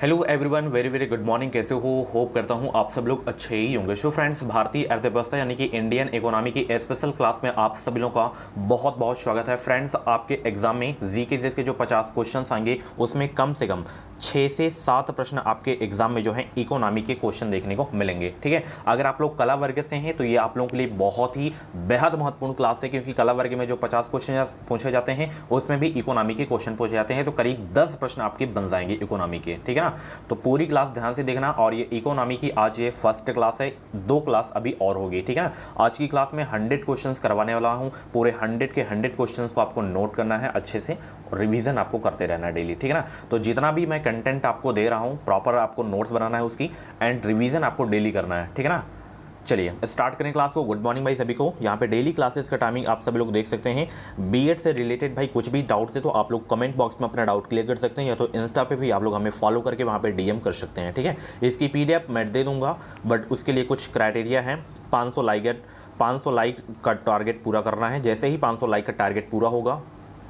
Hello everyone, very very good morning. कैसे हो? Hope करता हूँ आप सब लोग अच्छे ही होंगे। सो फ्रेंड्स, भारतीय अर्थव्यवस्था यानी कि इंडियन इकोनॉमी की स्पेशल क्लास में आप सभी लोगों का बहुत बहुत स्वागत है। फ्रेंड्स, आपके एग्जाम में जी के जो 50 क्वेश्चन आएंगे उसमें कम से कम 6 से 7 प्रश्न आपके एग्जाम में जो है इकोनॉमी के क्वेश्चन देखने को मिलेंगे। ठीक है, अगर आप लोग कला वर्ग से हैं तो ये आप लोगों के लिए बहुत ही बेहद महत्वपूर्ण क्लास है, क्योंकि कला वर्ग में जो 50 क्वेश्चन पूछे जाते हैं उसमें भी इकोनॉमी के क्वेश्चन पूछे जाते हैं, तो करीब 10 प्रश्न आपके बन जाएंगे इकोनॉमी के। ठीक है ना, तो पूरी क्लास ध्यान से देखना। और ये इकोनॉमी की आज ये फर्स्ट क्लास है, 2 क्लास अभी और होगी। ठीक है ना, आज की क्लास में 100 क्वेश्चंस करवाने वाला हूँ। पूरे 100 के 100 क्वेश्चंस को आपको नोट करना है अच्छे से, और रिवीजन आपको करते रहना है डेली। ठीक है ना, तो जितना भी मैं कंटेंट आपको दे रहा हूँ प्रॉपर आपको नोट्स बनाना है उसकी, एंड रिवीजन आपको डेली करना है। ठीक है ना, चलिए स्टार्ट करें क्लास को। गुड मॉर्निंग भाई सभी को। यहाँ पे डेली क्लासेस का टाइमिंग आप सभी लोग देख सकते हैं। बीएड से रिलेटेड भाई कुछ भी डाउट्स है तो आप लोग कमेंट बॉक्स में अपना डाउट क्लियर कर सकते हैं, या तो इंस्टा पे भी आप लोग हमें फॉलो करके वहाँ पे डीएम कर सकते हैं। ठीक है, इसकी पीडीएफ मैं दे दूंगा, बट उसके लिए कुछ क्राइटेरिया है। 500 लाइक का टारगेट पूरा करना है। जैसे ही 500 लाइक का टारगेट पूरा होगा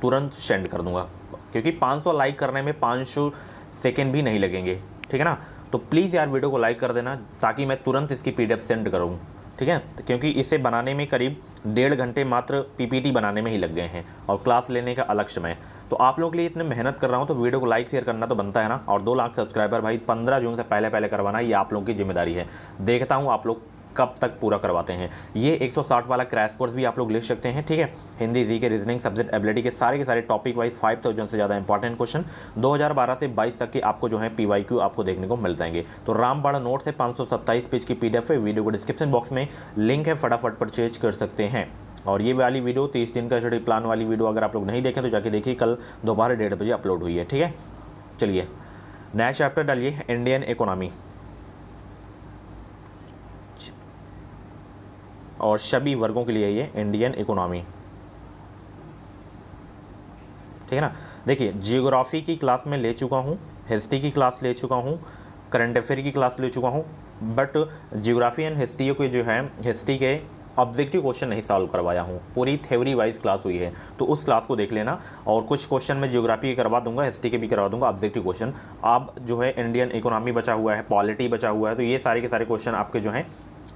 तुरंत सेंड कर दूंगा, क्योंकि 500 लाइक करने में 500 सेकेंड भी नहीं लगेंगे। ठीक है ना, तो प्लीज़ यार वीडियो को लाइक कर देना ताकि मैं तुरंत इसकी पीडीएफ सेंड करूँ। ठीक है, क्योंकि इसे बनाने में करीब 1.5 घंटे मात्र पीपीटी बनाने में ही लग गए हैं, और क्लास लेने का अलग समय। तो आप लोगों के लिए इतने मेहनत कर रहा हूँ तो वीडियो को लाइक शेयर करना तो बनता है ना। और 2 लाख सब्सक्राइबर भाई 15 जून से पहले पहले करवाना, ये आप लोगों की जिम्मेदारी है। देखता हूँ आप लोग कब तक पूरा करवाते हैं। ये 160 वाला क्रैश कोर्स भी आप लोग ले सकते हैं। ठीक है, हिंदी, जी के, रीजनिंग, सब्जेक्ट एबिलिटी के सारे टॉपिक वाइज 5000 से ज़्यादा इंपॉर्टेंट क्वेश्चन 2012 से 22 तक के आपको जो है पीवाईक्यू आपको देखने को मिल जाएंगे। तो रामबाड़ा नोट्स है, 527 पेज की पीडीएफ है। वीडियो को डिस्क्रिप्शन बॉक्स में लिंक है, फटाफट परचेज कर सकते हैं। और ये वाली वीडियो 30 दिन का स्टडी प्लान वाली वीडियो अगर आप लोग नहीं देखें तो जाके देखिए, कल दोपहर 1:30 बजे अपलोड हुई है। ठीक है, चलिए नया चैप्टर डालिए, इंडियन इकोनॉमी, और सभी वर्गों के लिए ये इंडियन इकोनॉमी। ठीक है ना, देखिए जियोग्राफी की क्लास में ले चुका हूँ, हिस्ट्री की क्लास ले चुका हूँ, करंट अफेयर की क्लास ले चुका हूँ, बट जियोग्राफी एंड हिस्ट्री को जो है हिस्ट्री के ऑब्जेक्टिव क्वेश्चन नहीं सॉल्व करवाया हूँ। पूरी थ्योरी वाइज क्लास हुई है, तो उस क्लास को देख लेना। और कुछ क्वेश्चन मैं जियोग्राफी के करवा दूंगा, हिस्ट्री के भी करवा दूंगा ऑब्जेक्टिव क्वेश्चन। आप जो है इंडियन इकोनॉमी बचा हुआ है, पॉलिटी बचा हुआ है, तो ये सारे के सारे क्वेश्चन आपके जो हैं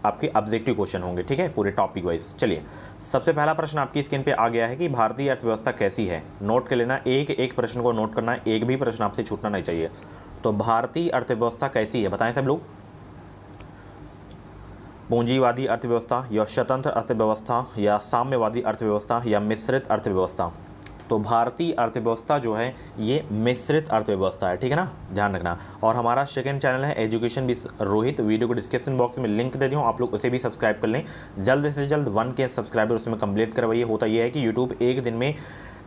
आपके ऑब्जेक्टिव क्वेश्चन होंगे। ठीक है, पूरे टॉपिक वाइज। चलिए सबसे पहला प्रश्न आपकी स्क्रीन पे आ गया है कि भारतीय अर्थव्यवस्था कैसी है। नोट कर लेना, एक एक प्रश्न को नोट करना है, एक भी प्रश्न आपसे छूटना नहीं चाहिए। तो भारतीय अर्थव्यवस्था कैसी है बताएं सब लोग। पूंजीवादी अर्थव्यवस्था, या स्वतंत्र अर्थव्यवस्था, या साम्यवादी अर्थव्यवस्था, या मिश्रित अर्थव्यवस्था। तो भारतीय अर्थव्यवस्था जो है ये मिश्रित अर्थव्यवस्था है। ठीक है ना, ध्यान रखना। और हमारा सेकंड चैनल है एजुकेशन विद रोहित, वीडियो को डिस्क्रिप्शन बॉक्स में लिंक दे दूँ, आप लोग उसे भी सब्सक्राइब कर लें। जल्द से जल्द 1K सब्सक्राइबर उसमें कंप्लीट करवाइए। होता यह है कि यूट्यूब एक दिन में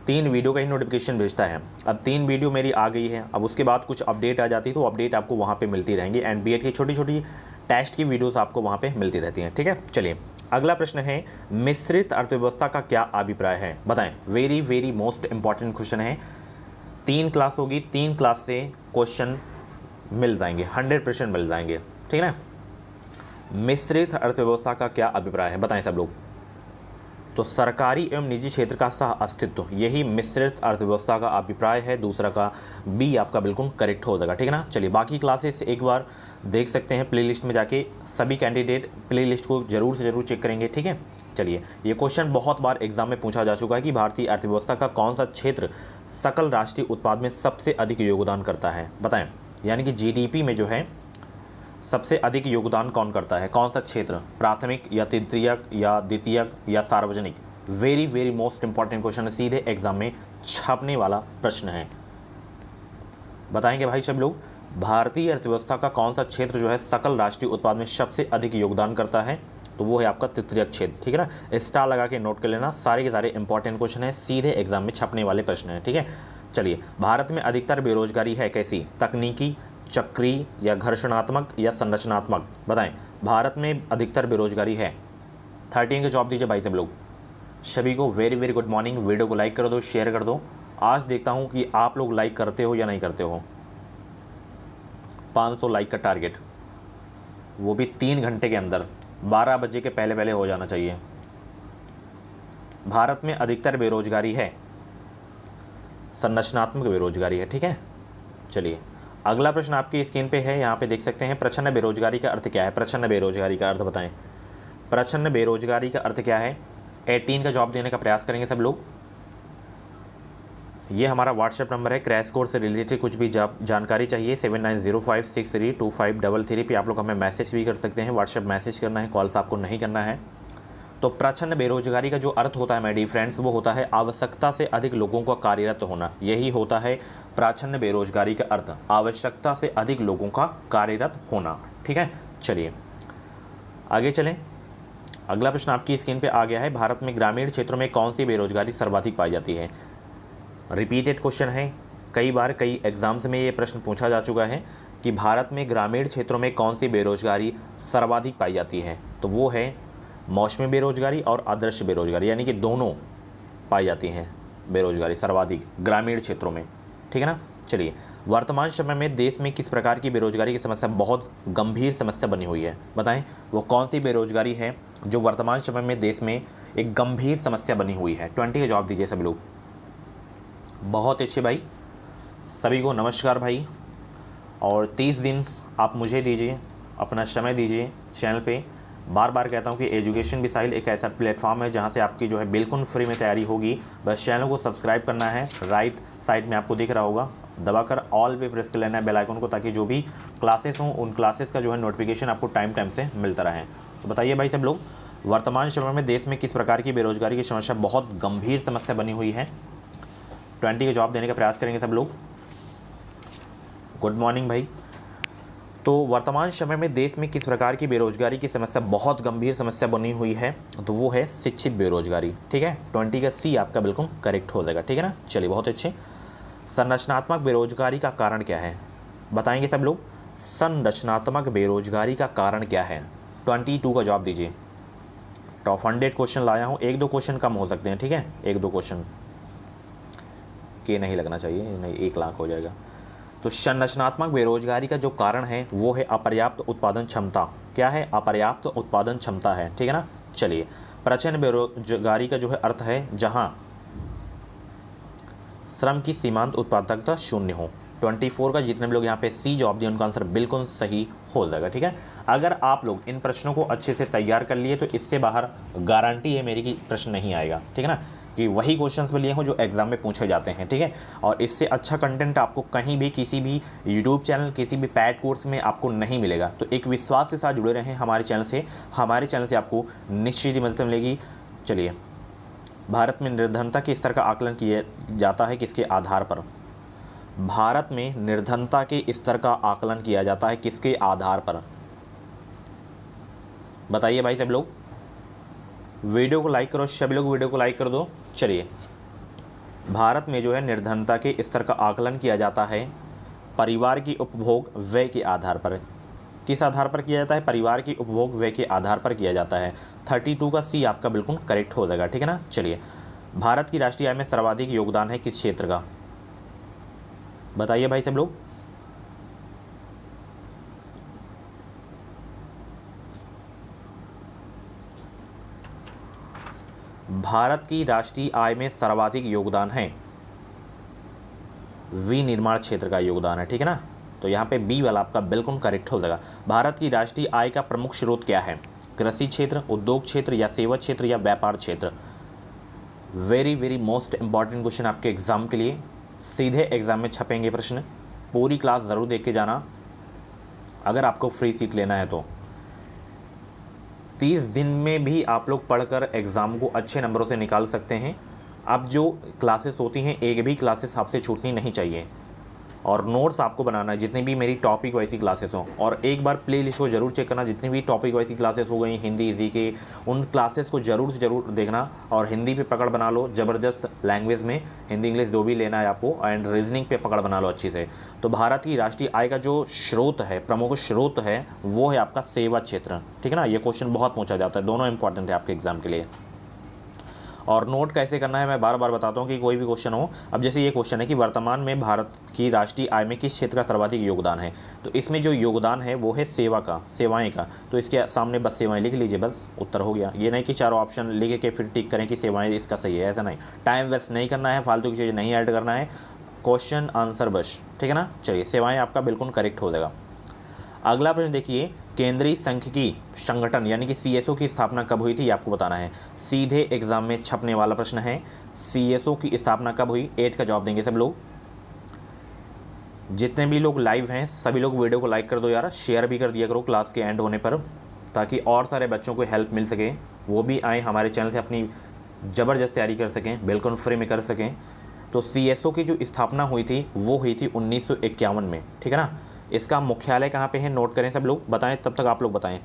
3 वीडियो का ही नोटिफिकेशन भेजता है। अब 3 वीडियो मेरी आ गई है, अब उसके बाद कुछ अपडेट आ जाती है, तो अपडेट आपको वहाँ पे मिलती रहेंगी। एंड बीएड की छोटी छोटी टेस्ट की वीडियोस आपको वहाँ पे मिलती रहती हैं। ठीक है, चलिए अगला प्रश्न है, मिश्रित अर्थव्यवस्था का क्या अभिप्राय है बताएं। Very very most important question है। 3 क्लास होगी, 3 क्लास से क्वेश्चन मिल जाएंगे, 100% मिल जाएंगे। ठीक है ना, मिश्रित अर्थव्यवस्था का क्या अभिप्राय है बताएं सब लोग। तो सरकारी एवं निजी क्षेत्र का सह अस्तित्व, यही मिश्रित अर्थव्यवस्था का अभिप्राय है। दूसरा का बी आपका बिल्कुल करेक्ट हो जाएगा। ठीक है ना, चलिए बाकी क्लासेस एक बार देख सकते हैं प्लेलिस्ट में जाके, सभी कैंडिडेट प्लेलिस्ट को जरूर से जरूर चेक करेंगे। ठीक है, चलिए ये क्वेश्चन बहुत बार एग्जाम में पूछा जा चुका है कि भारतीय अर्थव्यवस्था का कौन सा क्षेत्र सकल राष्ट्रीय उत्पाद में सबसे अधिक योगदान करता है बताएं। यानी कि जीडीपी में जो है सबसे अधिक योगदान कौन करता है, कौन सा क्षेत्र, प्राथमिक या तृतीयक या द्वितीयक या सार्वजनिक। Very very most important question है, सीधे एग्जाम में छपने वाला प्रश्न है। बताएंगे भाई सब लोग, भारतीय अर्थव्यवस्था का कौन सा क्षेत्र जो है सकल राष्ट्रीय उत्पाद में सबसे अधिक योगदान करता है। तो वो है आपका तृतीयक क्षेत्र। ठीक है ना, स्टार लगा के नोट कर लेना, सारे के सारे इंपॉर्टेंट क्वेश्चन है, सीधे एग्जाम में छपने वाले प्रश्न है। ठीक है, चलिए भारत में अधिकतर बेरोजगारी है कैसी, तकनीकी, चक्रीय, या घर्षणात्मक, या संरचनात्मक। बताएं, भारत में अधिकतर बेरोजगारी है। 13 के जॉब दीजिए भाई सब लोग। सभी को very very good morning. Video को लाइक कर दो, शेयर कर दो। आज देखता हूं कि आप लोग लाइक करते हो या नहीं करते हो। 500 लाइक का टारगेट, वो भी 3 घंटे के अंदर, 12 बजे के पहले पहले हो जाना चाहिए। भारत में अधिकतर बेरोजगारी है, संरचनात्मक बेरोजगारी है। ठीक है, चलिए अगला प्रश्न आपकी स्क्रीन पे है, यहाँ पे देख सकते हैं, प्रच्छन्न बेरोजगारी का अर्थ क्या है? प्रच्छन्न बेरोजगारी का अर्थ बताएं। प्रच्छन्न बेरोजगारी का अर्थ क्या है? 18 का जवाब देने का प्रयास करेंगे सब लोग। ये हमारा व्हाट्सएप नंबर है, क्रैश कोर्स से रिलेटेड कुछ भी जानकारी चाहिए 7905632533 पे आप लोग हमें मैसेज भी कर सकते हैं। व्हाट्सएप मैसेज करना है, कॉल्स आपको नहीं करना है। तो प्रच्छन्न बेरोजगारी का जो अर्थ होता है माय डियर फ्रेंड्स, वो होता है आवश्यकता से अधिक लोगों का कार्यरत होना। यही होता है प्रच्छन्न बेरोजगारी का अर्थ, आवश्यकता से अधिक लोगों का कार्यरत होना। ठीक है, चलिए आगे चलें। अगला प्रश्न आपकी स्क्रीन पे आ गया है, भारत में ग्रामीण क्षेत्रों में कौन सी बेरोजगारी सर्वाधिक पाई जाती है? रिपीटेड क्वेश्चन है, कई बार कई एग्जाम्स में ये प्रश्न पूछा जा चुका है कि भारत में ग्रामीण क्षेत्रों में कौन सी बेरोजगारी सर्वाधिक पाई जाती है। तो वो है मौसमी बेरोजगारी और अदृश्य बेरोजगारी, यानी कि दोनों पाई जाती हैं बेरोजगारी सर्वाधिक ग्रामीण क्षेत्रों में। ठीक है ना। चलिए, वर्तमान समय में देश में किस प्रकार की बेरोजगारी की समस्या बहुत गंभीर समस्या बनी हुई है? बताएं वो कौन सी बेरोजगारी है जो वर्तमान समय में देश में एक गंभीर समस्या बनी हुई है? 20 का जवाब दीजिए सभी लोग। बहुत अच्छे भाई, सभी को नमस्कार भाई। और 30 दिन आप मुझे दीजिए, अपना समय दीजिए चैनल पे। बार बार कहता हूँ कि एजुकेशन मिसाइल एक ऐसा प्लेटफॉर्म है जहाँ से आपकी जो है बिल्कुल फ्री में तैयारी होगी। बस चैनल को सब्सक्राइब करना है, राइट साइड में आपको दिख रहा होगा, दबाकर ऑल पे प्रेस कर लेना है बेल आइकन को, ताकि जो भी क्लासेस हों उन क्लासेस का जो है नोटिफिकेशन आपको टाइम से मिलता रहे। तो बताइए भाई सब लोग, वर्तमान समय में देश में किस प्रकार की बेरोजगारी की समस्या बहुत गंभीर समस्या बनी हुई है? 20 का जवाब देने का प्रयास करेंगे सब लोग। गुड मॉर्निंग भाई। तो वर्तमान समय में देश में किस प्रकार की बेरोजगारी की समस्या बहुत गंभीर समस्या बनी हुई है? तो वो है शिक्षित बेरोजगारी। ठीक है, 20 का सी आपका बिल्कुल करेक्ट हो जाएगा। ठीक है ना। चलिए बहुत अच्छे। संरचनात्मक बेरोजगारी का कारण क्या है? बताएंगे सब लोग, संरचनात्मक बेरोजगारी का कारण क्या है? 22 का जवाब दीजिए। टॉप 100 क्वेश्चन लाया हूँ, 1-2 क्वेश्चन कम हो सकते हैं। ठीक है, 1-2 क्वेश्चन के नहीं लगना चाहिए, नहीं 1 लाख हो जाएगा। तो संरचनात्मक बेरोजगारी का जो कारण है वो है अपर्याप्त उत्पादन क्षमता। क्या है? अपर्याप्त उत्पादन क्षमता है। ठीक है ना। चलिए, प्रच्छन्न बेरोजगारी का जो है अर्थ है जहां श्रम की सीमांत उत्पादकता शून्य हो। 24 का जितने भी लोग यहाँ पे सी जवाब दिए उनका आंसर बिल्कुल सही हो जाएगा। ठीक है, अगर आप लोग इन प्रश्नों को अच्छे से तैयार कर लिए तो इससे बाहर गारंटी है मेरी कि प्रश्न नहीं आएगा। ठीक है ना, कि वही क्वेश्चंस में लिए हों जो एग्जाम में पूछे जाते हैं। ठीक है, और इससे अच्छा कंटेंट आपको कहीं भी किसी भी यूट्यूब चैनल, किसी भी पैड कोर्स में आपको नहीं मिलेगा। तो एक विश्वास के साथ जुड़े रहें हमारे चैनल से, हमारे चैनल से आपको निश्चित ही मदद मिलेगी। चलिए, भारत में निर्धनता के स्तर का आकलन किया जाता है किसके आधार पर? भारत में निर्धनता के स्तर का आकलन किया जाता है किसके आधार पर? बताइए भाई सब लोग। वीडियो को लाइक करो, सभी लोग वीडियो को लाइक कर दो। चलिए, भारत में जो है निर्धनता के स्तर का आकलन किया जाता है परिवार की उपभोग व्यय के आधार पर। किस आधार पर किया जाता है? परिवार की उपभोग व्यय के आधार पर किया जाता है। 32 का सी आपका बिल्कुल करेक्ट हो जाएगा। ठीक है ना। चलिए, भारत की राष्ट्रीय आय में सर्वाधिक योगदान है किस क्षेत्र का? बताइए भाई सब लोग। भारत की राष्ट्रीय आय में सर्वाधिक योगदान है विनिर्माण क्षेत्र का योगदान है। ठीक है ना, तो यहाँ पे बी वाला आपका बिल्कुल करेक्ट हो जाएगा। भारत की राष्ट्रीय आय का प्रमुख स्रोत क्या है? कृषि क्षेत्र, उद्योग क्षेत्र, या सेवा क्षेत्र, या व्यापार क्षेत्र? Very very most important question आपके एग्जाम के लिए, सीधे एग्जाम में छपेंगे प्रश्न। पूरी क्लास ज़रूर देख के जाना अगर आपको फ्री सीट लेना है तो। 30 दिन में भी आप लोग पढ़कर एग्ज़ाम को अच्छे नंबरों से निकाल सकते हैं। अब जो क्लासेस होती हैं, एक भी क्लासेस आपसे छूटनी नहीं चाहिए, और नोट्स आपको बनाना है जितनी भी मेरी टॉपिक वाइज क्लासेस हों। और एक बार प्ले लिस्ट को जरूर चेक करना, जितनी भी टॉपिक वाइज क्लासेस हो गई हिंदी जी के, उन क्लासेस को जरूर से ज़रूर देखना। और हिंदी पे पकड़ बना लो ज़बरदस्त लैंग्वेज में, हिंदी इंग्लिश जो भी लेना है आपको, एंड रीजनिंग पे पकड़ बना लो अच्छी से। तो भारत की राष्ट्रीय आय का जो स्रोत है, प्रमुख स्रोत है, वो है आपका सेवा क्षेत्र। ठीक है ना, ये क्वेश्चन बहुत पूछा जाता है, दोनों इंपॉर्टेंट है आपके एग्जाम के लिए। और नोट कैसे करना है मैं बार बार बताता हूँ कि कोई भी क्वेश्चन हो। अब जैसे ये क्वेश्चन है कि वर्तमान में भारत की राष्ट्रीय आय में किस क्षेत्र का सर्वाधिक योगदान है, तो इसमें जो योगदान है वो है सेवा का, सेवाएं का। तो इसके सामने बस सेवाएं लिख लीजिए, बस उत्तर हो गया। ये नहीं कि चारों ऑप्शन लिख के फिर टिक करें कि सेवाएं इसका सही है, ऐसा नहीं। टाइम वेस्ट नहीं करना है, फालतू की चीज़ें नहीं ऐड करना है। क्वेश्चन आंसर बस, ठीक है ना। चलिए, सेवाएं आपका बिल्कुल करेक्ट हो जाएगा। अगला प्रश्न देखिए, केंद्रीय सांख्यिकी संगठन यानी कि CSO की स्थापना कब हुई थी, ये आपको बताना है। सीधे एग्जाम में छपने वाला प्रश्न है, CSO की स्थापना कब हुई। 8 का जवाब देंगे सब लोग। जितने भी लोग लाइव हैं सभी लोग वीडियो को लाइक कर दो यार, शेयर भी कर दिया करो क्लास के एंड होने पर, ताकि और सारे बच्चों को हेल्प मिल सके, वो भी आए हमारे चैनल से अपनी ज़बरदस्त तैयारी कर सकें, बिल्कुल फ्री में कर सकें। तो CSO की जो स्थापना हुई थी वो हुई थी 1951 में, ठीक है ना। इसका मुख्यालय कहाँ पे है, नोट करें सब लोग, बताएं, तब तक आप लोग बताएं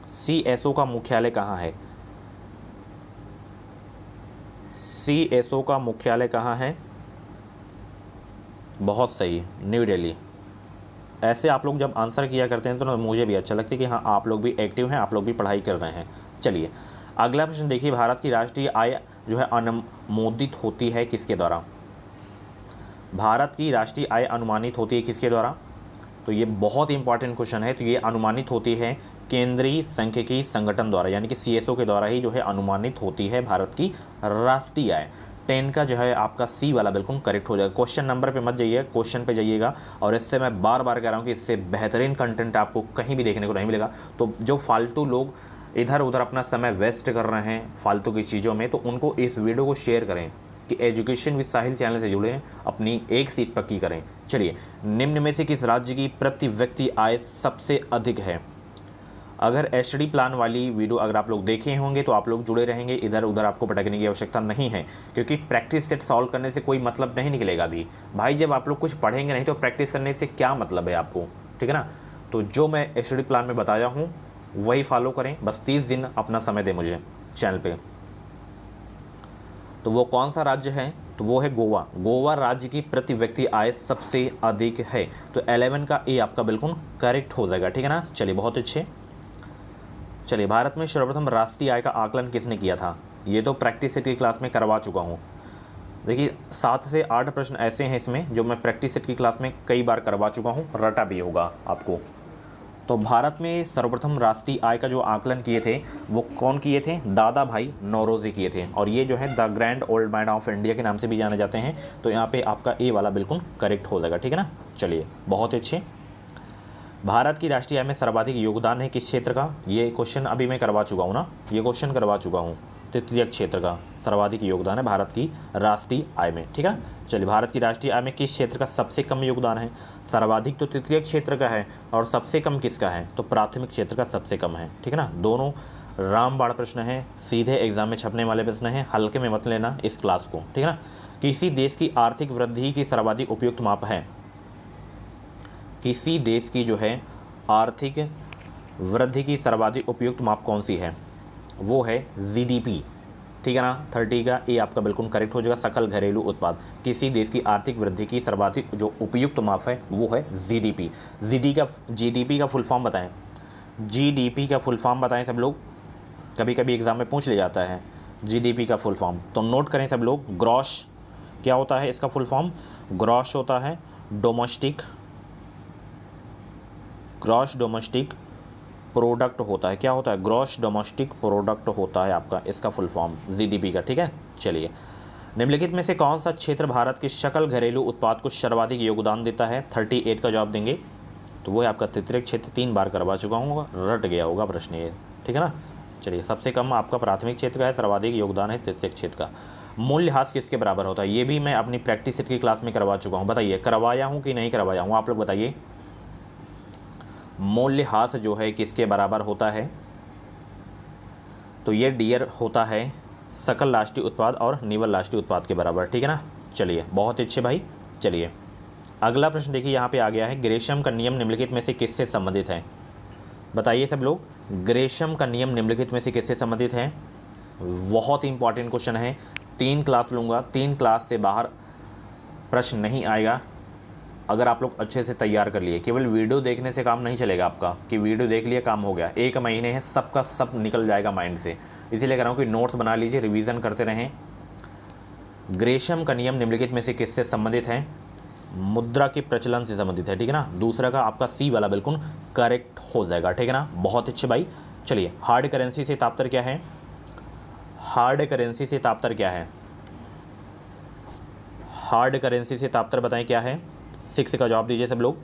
CSO का मुख्यालय कहाँ है। CSO का मुख्यालय कहाँ है, बहुत सही, न्यू दिल्ली। ऐसे आप लोग जब आंसर किया करते हैं तो मुझे भी अच्छा लगता है कि हाँ आप लोग भी एक्टिव हैं, आप लोग भी पढ़ाई कर रहे हैं। चलिए अगला प्रश्न देखिए, भारत की राष्ट्रीय आय जो है अनुमोदित होती है किसके द्वारा। भारत की राष्ट्रीय आय अनुमानित होती है किसके द्वारा, तो ये बहुत इंपॉर्टेंट क्वेश्चन है। तो ये अनुमानित होती है केंद्रीय सांख्यिकी संगठन द्वारा, यानी कि CSO के द्वारा ही जो है अनुमानित होती है भारत की राष्ट्रीय आय। 10 का जो है आपका C वाला बिल्कुल करेक्ट हो जाएगा। क्वेश्चन नंबर पे मत जाइए, क्वेश्चन पे जाइएगा। और इससे मैं बार बार कह रहा हूँ कि इससे बेहतरीन कंटेंट आपको कहीं भी देखने को नहीं मिलेगा। तो जो फालतू लोग इधर उधर अपना समय वेस्ट कर रहे हैं फालतू की चीज़ों में, तो उनको इस वीडियो को शेयर करें कि एजुकेशन विद साहिल चैनल से जुड़े, अपनी एक सीट पक्की करें। चलिए, निम्न में से किस राज्य की प्रति व्यक्ति आय सबसे अधिक है। अगर HD प्लान वाली वीडियो अगर आप लोग देखे होंगे तो आप लोग जुड़े रहेंगे, इधर उधर आपको भटकने की आवश्यकता नहीं है, क्योंकि प्रैक्टिस सेट सॉल्व करने से कोई मतलब नहीं निकलेगा अभी भाई। जब आप लोग कुछ पढ़ेंगे नहीं तो प्रैक्टिस करने से क्या मतलब है आपको, ठीक है ना। तो जो मैं HD प्लान में बताया हूँ वही फॉलो करें, बस 30 दिन अपना समय दें मुझे चैनल पे। तो वो कौन सा राज्य है, तो वो है गोवा। गोवा राज्य की प्रति व्यक्ति आय सबसे अधिक है। तो 11 का A आपका बिल्कुल करेक्ट हो जाएगा, ठीक है ना। चलिए बहुत अच्छे। चलिए, भारत में सर्वप्रथम राष्ट्रीय आय का आकलन किसने किया था, ये तो प्रैक्टिस सेट की क्लास में करवा चुका हूँ। देखिए 7 से 8 प्रश्न ऐसे हैं इसमें जो मैं प्रैक्टिस सेट की क्लास में कई बार करवा चुका हूँ, रटा भी होगा आपको। तो भारत में सर्वप्रथम राष्ट्रीय आय का जो आकलन किए थे वो कौन किए थे, दादा भाई नौरोजी किए थे। और ये जो है the grand old man of India के नाम से भी जाने जाते हैं। तो यहाँ पे आपका A वाला बिल्कुल करेक्ट हो जाएगा, ठीक है ना। चलिए बहुत अच्छे। भारत की राष्ट्रीय आय में सर्वाधिक योगदान है किस क्षेत्र का, ये क्वेश्चन अभी मैं करवा चुका हूँ ना, ये क्वेश्चन करवा चुका हूँ। तृतीयक क्षेत्र का सर्वाधिक योगदान है भारत की राष्ट्रीय आय में, ठीक है। चलिए, भारत की राष्ट्रीय आय में किस क्षेत्र का सबसे कम योगदान है। सर्वाधिक तो तृतीयक क्षेत्र का है और सबसे कम किसका है, तो प्राथमिक क्षेत्र का सबसे कम है, ठीक है ना। दोनों रामबाण प्रश्न है, सीधे एग्जाम में छपने वाले प्रश्न है, हल्के में मत लेना इस क्लास को, ठीक है ना। किसी देश की आर्थिक वृद्धि की सर्वाधिक उपयुक्त माप है, किसी देश की जो है आर्थिक वृद्धि की सर्वाधिक उपयुक्त माप कौन सी है, वो है GDP, ठीक है ना। 30 का A आपका बिल्कुल करेक्ट हो जाएगा, सकल घरेलू उत्पाद। किसी देश की आर्थिक वृद्धि की सर्वाधिक जो उपयुक्त माप है वो है GDP। GDP का फुल फॉर्म बताएं, GDP का फुल फॉर्म बताएं सब लोग, कभी कभी एग्जाम में पूछ ले जाता है GDP का फुल फॉर्म, तो नोट करें सब लोग। ग्रॉस क्या होता है इसका फुल फॉर्म, ग्रॉस होता है ग्रॉस डोमेस्टिक प्रोडक्ट होता है, क्या होता है, ग्रॉस डोमेस्टिक प्रोडक्ट होता है आपका इसका फुल फॉर्म GDP का, ठीक है। चलिए, निम्नलिखित में से कौन सा क्षेत्र भारत के सकल घरेलू उत्पाद को सर्वाधिक योगदान देता है, 38 का जवाब देंगे। तो वो है आपका तृतीयक क्षेत्र, 3 बार करवा चुका हूँ, रट गया होगा प्रश्न ये, ठीक है ना। चलिए, सबसे कम आपका प्राथमिक क्षेत्र का है, सर्वाधिक योगदान है तृतीयक क्षेत्र का। मूल्यह्रास किसके बराबर होता है, ये भी मैं अपनी प्रैक्टिस सेट की क्लास में करवा चुका हूँ, बताइए करवाया हूँ कि नहीं करवाया हूँ, आप लोग बताइए। मूल्यह्रास जो है किसके बराबर होता है, तो ये डियर होता है सकल राष्ट्रीय उत्पाद और निवल राष्ट्रीय उत्पाद के बराबर, ठीक है ना। चलिए बहुत अच्छे भाई। चलिए अगला प्रश्न देखिए, यहाँ पे आ गया है, ग्रेशम का नियम निम्नलिखित में से किससे संबंधित है, बताइए सब लोग। ग्रेशम का नियम निम्नलिखित में से किससे संबंधित है, बहुत इंपॉर्टेंट क्वेश्चन है, 3 क्लास लूँगा, 3 क्लास से बाहर प्रश्न नहीं आएगा अगर आप लोग अच्छे से तैयार कर लिए। केवल वीडियो देखने से काम नहीं चलेगा आपका कि वीडियो देख लिया काम हो गया, 1 महीने है सबका सब निकल जाएगा माइंड से। इसीलिए कह रहा हूँ कि नोट्स बना लीजिए, रिवीजन करते रहें। ग्रेशम का नियम निम्नलिखित में से किससे संबंधित है, मुद्रा के प्रचलन से संबंधित है, ठीक है ना। दूसरा का आपका C वाला बिल्कुल करेक्ट हो जाएगा, ठीक है ना। बहुत अच्छे भाई। चलिए, हार्ड करेंसी से तात्पर्य क्या है, हार्ड करेंसी से तात्पर्य क्या है, हार्ड करेंसी से तात्पर्य बताएं क्या है, 6 का जवाब दीजिए सब लोग।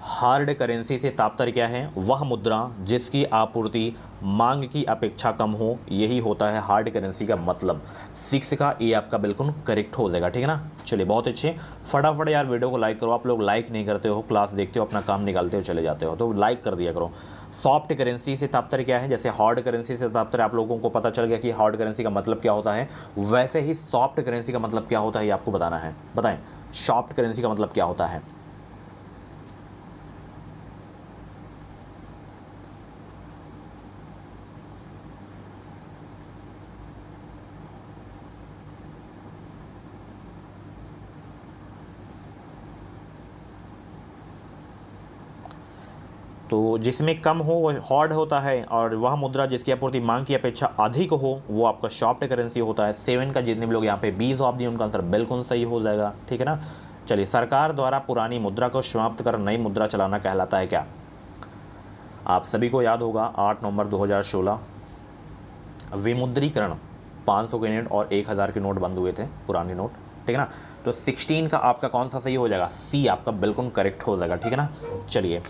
हार्ड करेंसी से तात्पर्य क्या है, वह मुद्रा जिसकी आपूर्ति मांग की अपेक्षा कम हो, यही होता है हार्ड करेंसी का मतलब। 6 का ए आपका बिल्कुल करेक्ट हो जाएगा, ठीक है ना। चलिए बहुत अच्छे, फटाफट यार वीडियो को लाइक करो। आप लोग लाइक नहीं करते हो, क्लास देखते हो, अपना काम निकालते हो, चले जाते हो, तो लाइक कर दिया करो। सॉफ्ट करेंसी से तात्पर्य क्या है, जैसे हार्ड करेंसी से तात्पर्य आप लोगों को पता चल गया कि हार्ड करेंसी का मतलब क्या होता है, वैसे ही सॉफ्ट करेंसी का मतलब क्या होता है ये आपको बताना है। बताएं सॉफ्ट करेंसी का मतलब क्या होता है। तो जिसमें कम हो वो हार्ड होता है, और वह मुद्रा जिसकी आपूर्ति मांग की अपेक्षा अधिक हो वो आपका सॉफ्ट करेंसी होता है। 7 का जितने भी लोग यहाँ पे 20 जवाब दिए उनका आंसर बिल्कुल सही हो जाएगा, ठीक है ना। चलिए, सरकार द्वारा पुरानी मुद्रा को समाप्त कर नई मुद्रा चलाना कहलाता है क्या। आप सभी को याद होगा 8 नवंबर 2016 विमुद्रीकरण, 500 के नोट और 1000 के नोट बंद हुए थे, पुराने नोट, ठीक है ना। तो 16 का आपका कौन सा सही हो जाएगा, सी आपका बिल्कुल करेक्ट हो जाएगा, ठीक है ना। चलिए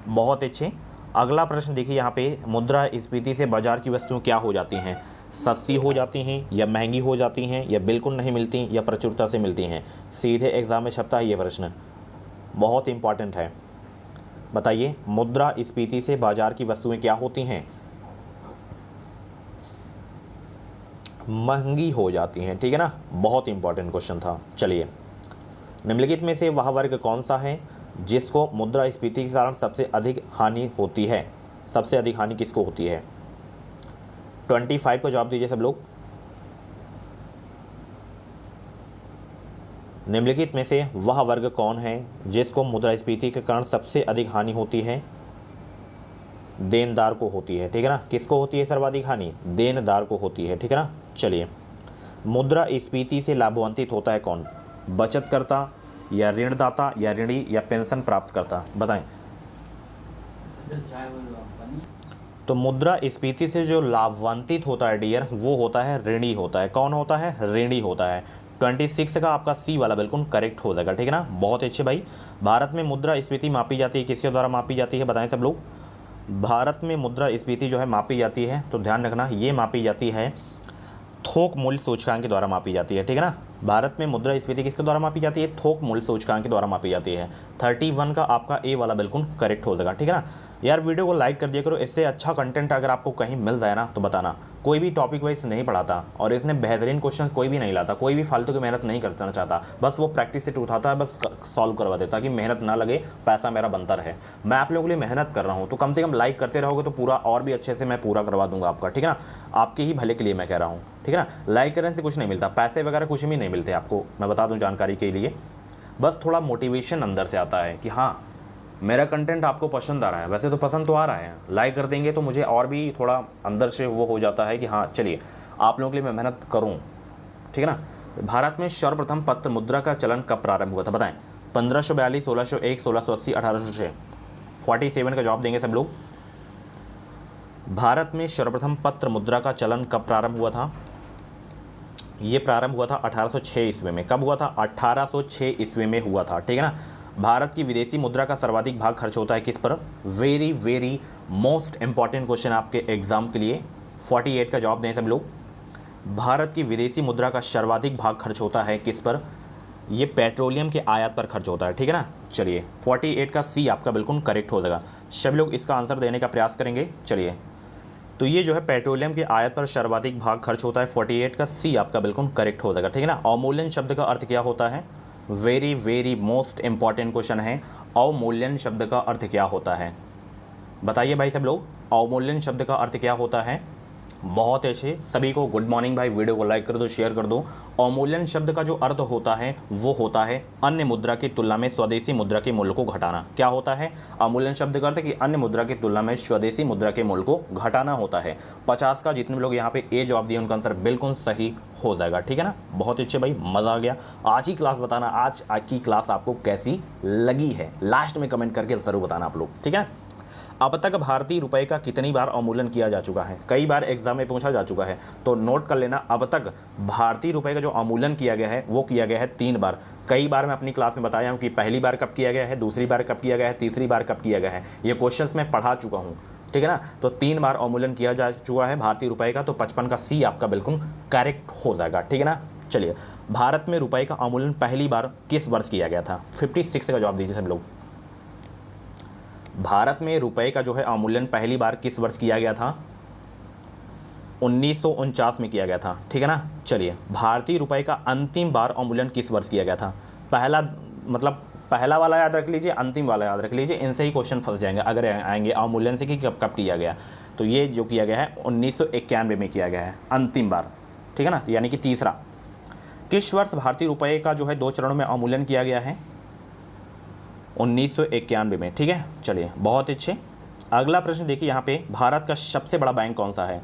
बहुत अच्छे, अगला प्रश्न देखिए यहाँ पे, मुद्रा स्फीति से बाजार की वस्तुएं क्या हो जाती हैं, सस्ती हो जाती हैं या महंगी हो जाती हैं या बिल्कुल नहीं मिलती या प्रचुरता से मिलती हैं। सीधे एग्जाम में छपता है ये प्रश्न, बहुत इंपॉर्टेंट है। बताइए मुद्रा स्फीति से बाजार की वस्तुएं क्या होती हैं, महंगी हो जाती हैं, ठीक है ना। बहुत इंपॉर्टेंट क्वेश्चन था। चलिए, निम्नलिखित में से वह वर्ग कौन सा है जिसको मुद्रास्फीति के कारण सबसे अधिक हानि होती है। सबसे अधिक हानि किसको होती है, 25 को जवाब दीजिए सब लोग। निम्नलिखित में से वह वर्ग कौन है जिसको मुद्रास्फीति के कारण सबसे अधिक हानि होती है, देनदार को होती है, ठीक है ना। किसको होती है सर्वाधिक हानि, देनदार को होती है, ठीक है ना। चलिए, मुद्रास्फीति से लाभान्वित होता है कौन, बचतकर्ता या ऋणदाता या ऋणी या पेंशन प्राप्त करता, बताएं। तो मुद्रास्फीति से जो लाभान्वित होता है डियर, वो होता है ऋणी होता है। कौन होता है, ऋणी होता है। 26 का आपका सी वाला बिल्कुल करेक्ट हो जाएगा, ठीक है ना। बहुत अच्छे भाई, भारत में मुद्रास्फीति मापी जाती है, किसके द्वारा मापी जाती है बताएं सब लोग। भारत में मुद्रास्फीति जो है मापी जाती है, तो ध्यान रखना ये मापी जाती है थोक मूल्य सूचकांक के द्वारा मापी जाती है, ठीक है ना। भारत में मुद्रास्फीति किसके द्वारा मापी जाती है, थोक मूल्य सूचकांक के द्वारा मापी जाती है। 31 का आपका ए वाला बिल्कुल करेक्ट हो जाएगा, ठीक है ना। यार वीडियो को लाइक कर दिया करो, इससे अच्छा कंटेंट अगर आपको कहीं मिल जाए ना तो बताना। कोई भी टॉपिक वाइज नहीं पढ़ाता और इसने बेहतरीन क्वेश्चन कोई भी नहीं लाता, कोई भी फालतू की मेहनत नहीं करना चाहता, बस वो प्रैक्टिस सेट उठाता है, बस सॉल्व करवा देता ताकि मेहनत ना लगे, पैसा मेरा बनता रहे। मैं आप लोगों के लिए मेहनत कर रहा हूँ, तो कम से कम लाइक करते रहोगे तो पूरा और भी अच्छे से मैं पूरा करवा दूंगा आपका, ठीक है ना। आपके ही भले के लिए मैं कह रहा हूँ, ठीक है ना। लाइक करने से कुछ नहीं मिलता, पैसे वगैरह कुछ भी नहीं मिलते आपको, मैं बता दूँ जानकारी के लिए। बस थोड़ा मोटिवेशन अंदर से आता है कि हाँ मेरा कंटेंट आपको पसंद आ रहा है। वैसे तो पसंद तो आ रहा है, लाइक कर देंगे तो मुझे और भी थोड़ा अंदर से वो हो जाता है कि हाँ चलिए आप लोगों के लिए मैं मेहनत करूँ, ठीक है ना। भारत में सर्वप्रथम पत्र मुद्रा का चलन कब प्रारंभ हुआ था बताएं। 1542, 1601, 1680, 1806। 47 का जवाब देंगे सब लोग। भारत में सर्वप्रथम पत्र मुद्रा का चलन कब प्रारंभ हुआ था, ये प्रारंभ हुआ था 1806 ईस्वी में। कब हुआ था, 1806 ईस्वी में हुआ था, ठीक है ना। भारत की विदेशी मुद्रा का सर्वाधिक भाग खर्च होता है किस पर, very very most important question आपके एग्जाम के लिए। 48 का जवाब दें सब लोग। भारत की विदेशी मुद्रा का सर्वाधिक भाग खर्च होता है किस पर, ये पेट्रोलियम के आयात पर खर्च होता है, ठीक है ना। चलिए 48 का सी आपका बिल्कुल करेक्ट हो जाएगा। सब लोग इसका आंसर देने का प्रयास करेंगे। चलिए, तो ये जो है पेट्रोलियम के आयात पर सर्वाधिक भाग खर्च होता है, 48 का सी आपका बिल्कुल करेक्ट हो जाएगा, ठीक है ना। अवमूल्यन शब्द का अर्थ क्या होता है, very very most important question है। अवमूल्यन शब्द का अर्थ क्या होता है बताइए भाई सब लोग, अवमूल्यन शब्द का अर्थ क्या होता है। बहुत अच्छे, सभी को गुड मॉर्निंग भाई, वीडियो को लाइक कर दो, शेयर कर दो। अवमूल्यन शब्द का जो अर्थ होता है वो होता है अन्य मुद्रा की तुलना में स्वदेशी मुद्रा के मूल्य को घटाना। क्या होता है, अवमूल्यन शब्द का अर्थ कि अन्य मुद्रा की तुलना में स्वदेशी मुद्रा के मूल्य को घटाना होता है। 50 का जितने लोग यहाँ पे ए जवाब दिए उनका आंसर बिल्कुल सही हो जाएगा, ठीक है ना। बहुत अच्छे भाई, मज़ा आ गया। आज की क्लास बताना, आज की क्लास आपको कैसी लगी है, लास्ट में कमेंट करके ज़रूर बताना आप लोग, ठीक है। अब तक भारतीय रुपए का कितनी बार अवमूल्यन किया जा चुका है? कई बार एग्जाम में पूछा जा चुका है, तो नोट कर लेना। अब तक भारतीय रुपए का जो अवमूल्यन किया गया है वो किया गया है 3 बार। कई बार मैं अपनी क्लास में बताया हूँ कि पहली बार कब किया गया है, दूसरी बार कब किया गया है, तीसरी बार कब किया गया है। ये क्वेश्चंस मैं पढ़ा चुका हूँ, ठीक है ना। तो 3 बार अवमूल्यन किया जा चुका है भारतीय रुपए का, तो 55 का सी आपका बिल्कुल करेक्ट हो जाएगा, ठीक है ना। चलिए, भारत में रुपए का अवमूल्यन पहली बार किस वर्ष किया गया था? 56 का जवाब दीजिए सब लोग। भारत में रुपए का जो है अवमूल्यन पहली बार किस वर्ष किया गया था? 1949 में किया गया था, ठीक है ना। चलिए, भारतीय रुपए का अंतिम बार अवमूल्यन किस वर्ष किया गया था? पहला मतलब पहला वाला याद रख लीजिए, अंतिम वाला याद रख लीजिए, इनसे ही क्वेश्चन फंस जाएंगे अगर आएंगे अवमूल्यन से कि कब कब किया गया। तो ये जो किया गया है 1991 में किया गया है अंतिम बार, ठीक है ना, यानी कि तीसरा। किस वर्ष भारतीय रुपए का जो है 2 चरणों में अवमूल्यन किया गया है? 1991 में, ठीक है। चलिए, बहुत अच्छे। अगला प्रश्न देखिए यहाँ पे, भारत का सबसे बड़ा बैंक कौन सा है?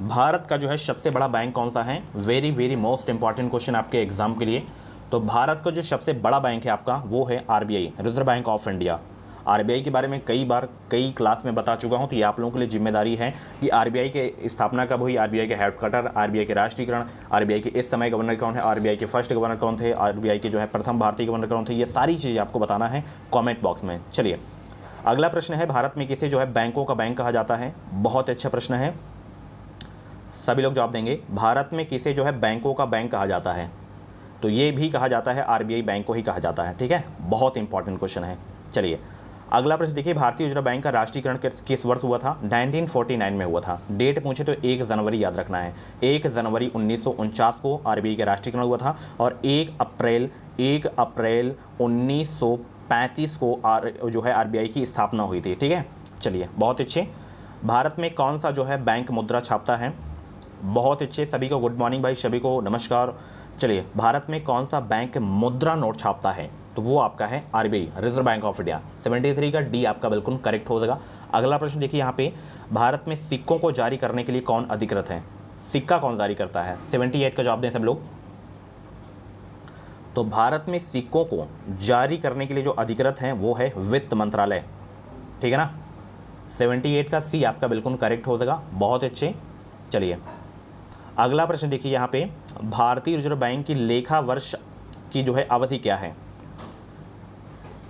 भारत का जो है सबसे बड़ा बैंक कौन सा है? Very very most important question आपके एग्जाम के लिए। तो भारत का जो सबसे बड़ा बैंक है आपका वो है RBI, reserve bank of India. RBI के बारे में कई बार कई क्लास में बता चुका हूं, तो ये आप लोगों के लिए जिम्मेदारी है कि आरबीआई के स्थापना कब हुई, आरबीआई के हेडक्वार्टर, आरबीआई के राष्ट्रीयकरण, आरबीआई के इस समय गवर्नर कौन है, आरबीआई के फर्स्ट गवर्नर कौन थे, आरबीआई के जो है प्रथम भारतीय गवर्नर कौन थे, ये सारी चीज़ें आपको बताना है कॉमेंट बॉक्स में। चलिए, अगला प्रश्न है, भारत में किसे जो है बैंकों का बैंक कहा जाता है? बहुत अच्छा प्रश्न है, सभी लोग जवाब देंगे। भारत में किसे जो है बैंकों का बैंक कहा जाता है? तो ये भी कहा जाता है आरबीआई बैंक को ही कहा जाता है, ठीक है। बहुत इंपॉर्टेंट क्वेश्चन है। चलिए, अगला प्रश्न देखिए, भारतीय रिजर्व बैंक का राष्ट्रीयकरण किस वर्ष हुआ था? 1949 में हुआ था। डेट पूछे तो 1 जनवरी याद रखना है। 1 जनवरी 1949 को आरबीआई का राष्ट्रीयकरण हुआ था और 1 अप्रैल 1935 को जो है आरबीआई की स्थापना हुई थी, ठीक है। चलिए, बहुत अच्छे। भारत में कौन सा जो है बैंक मुद्रा छापता है? बहुत अच्छे, सभी को गुड मॉर्निंग भाई, सभी को नमस्कार। चलिए, भारत में कौन सा बैंक मुद्रा नोट छापता है? तो वो आपका है RBI, reserve bank of India. 73 का डी आपका बिल्कुल करेक्ट हो जाएगा। अगला प्रश्न देखिए यहाँ पे, भारत में सिक्कों को जारी करने के लिए कौन अधिकृत है? सिक्का कौन जारी करता है? 78 का जवाब दें सब लोग। तो भारत में सिक्कों को जारी करने के लिए जो अधिकृत है वो है वित्त मंत्रालय, ठीक है ना। 78 का सी आपका बिल्कुल करेक्ट हो जाएगा। बहुत अच्छे। चलिए, अगला प्रश्न देखिए यहाँ पे, भारतीय रिजर्व बैंक की लेखा वर्ष की जो है अवधि क्या है?